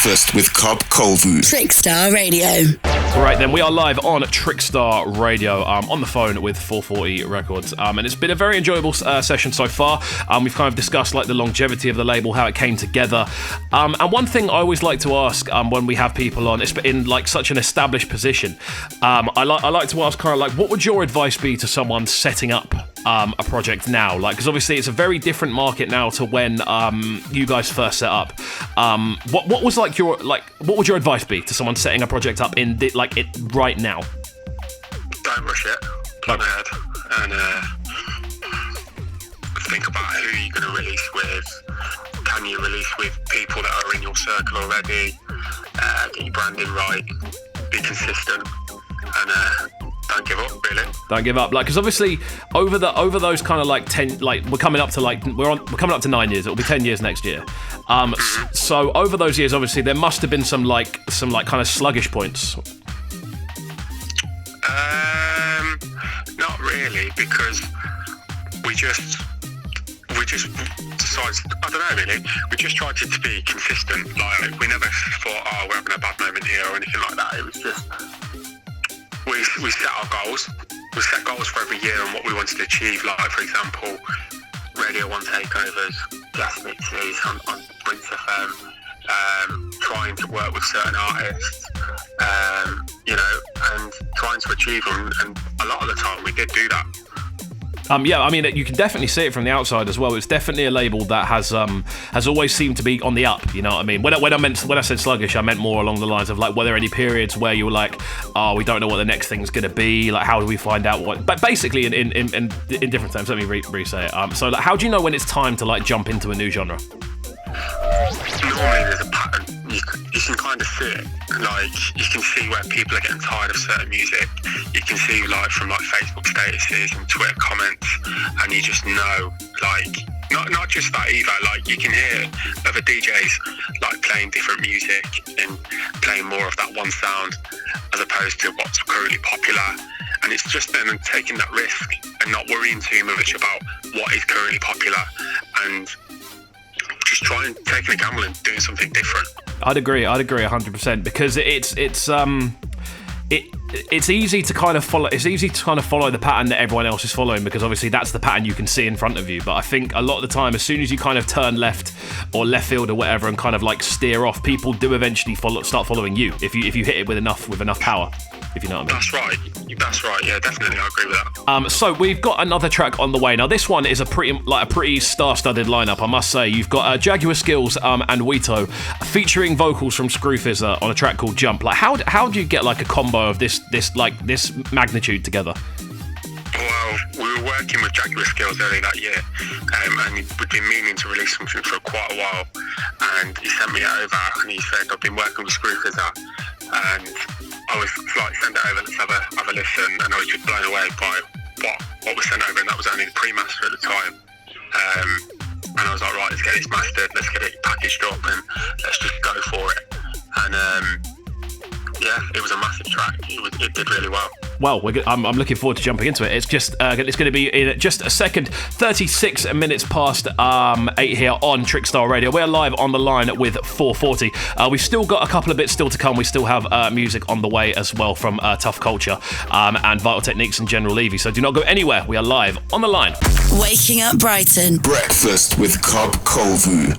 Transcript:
Breakfast with KXVU. Trickstar Radio. Right then, we are live on Trickstar Radio, on the phone with 440 Records, and it's been a very enjoyable session so far. We've kind of discussed like the longevity of the label, how it came together, and one thing I always like to ask when we have people on, in like such an established position, I like to ask kind of like, what would your advice be to someone setting up a project now? Like, because obviously it's a very different market now to when you guys first set up. What was like your what would your advice be to someone setting a project up in it right now? Don't rush it. Plan ahead and think about who you're going to release with. Can you release with people that are in your circle already? Get your branding right. Be consistent and don't give up, really. Don't give up, because obviously over those kind of like 10, like we're coming up to 9 years. It'll be 10 years next year. So over those years, obviously there must have been some kind of sluggish points. Not really, because we just decided, I don't know really, we just tried to be consistent. Like, we never thought, we're having a bad moment here or anything like that. It was just, we set our goals. We set goals for every year and what we wanted to achieve. Like, for example, Radio 1 takeovers, guest mixes on Prince FM, trying to work with certain artists, and trying to achieve them. And a lot of the time we did do that. Yeah, I mean, you can definitely see it from the outside as well. It's definitely a label that has always seemed to be on the up. You know what I mean? When I said sluggish, I meant more along the lines of like, were there any periods where you were like, we don't know what the next thing's going to be? Like, how do we find out what? But basically, in different terms, let me re-say it. So, like, how do you know when it's time to like jump into a new genre? Normally, there's a pattern. You can kind of see it. Like, you can see where people are getting tired of certain music. You can see like from like Facebook statuses and Twitter comments, and you just know, like, not just that either. Like, you can hear other DJs like playing different music and playing more of that one sound as opposed to what's currently popular. And it's just then taking that risk and not worrying too much about what is currently popular and just trying taking a gamble and doing something different. I'd agree 100%, because it's easy to kind of follow. It's easy to kind of follow the pattern that everyone else is following, because obviously that's the pattern you can see in front of you. But I think a lot of the time, as soon as you kind of turn left or left field or whatever and kind of like steer off, people do eventually start following you if you hit it with enough power. If you know what I mean. That's right. Yeah, definitely, I agree with that. So we've got another track on the way. Now this one is a pretty star-studded lineup, I must say. You've got Jaguar Skills and Wito featuring vocals from Screwfizzer on a track called Jump. Like, how do you get like a combo of this magnitude together? Well, we were working with Jaguar Skills early that year, and we'd been meaning to release something for quite a while, and he sent me it over and he said, I've been working with Screwfizzer, and I was like, send it over, let's have a listen, and I was just blown away by what was sent over, and that was only the pre-master at the time. And I was like, right, let's get it mastered, let's get it packaged up, and let's just go for it. And yeah, it was a massive track. It did really well. Well, I'm looking forward to jumping into it. It's going to be in just a second. 36 minutes past 8 here on Trickstar Radio. We're live on the line with 440. We've still got a couple of bits still to come. We still have music on the way as well from Tough Culture and Vital Techniques and General Levy. So do not go anywhere. We are live on the line. Waking up Brighton. Breakfast with KXVU.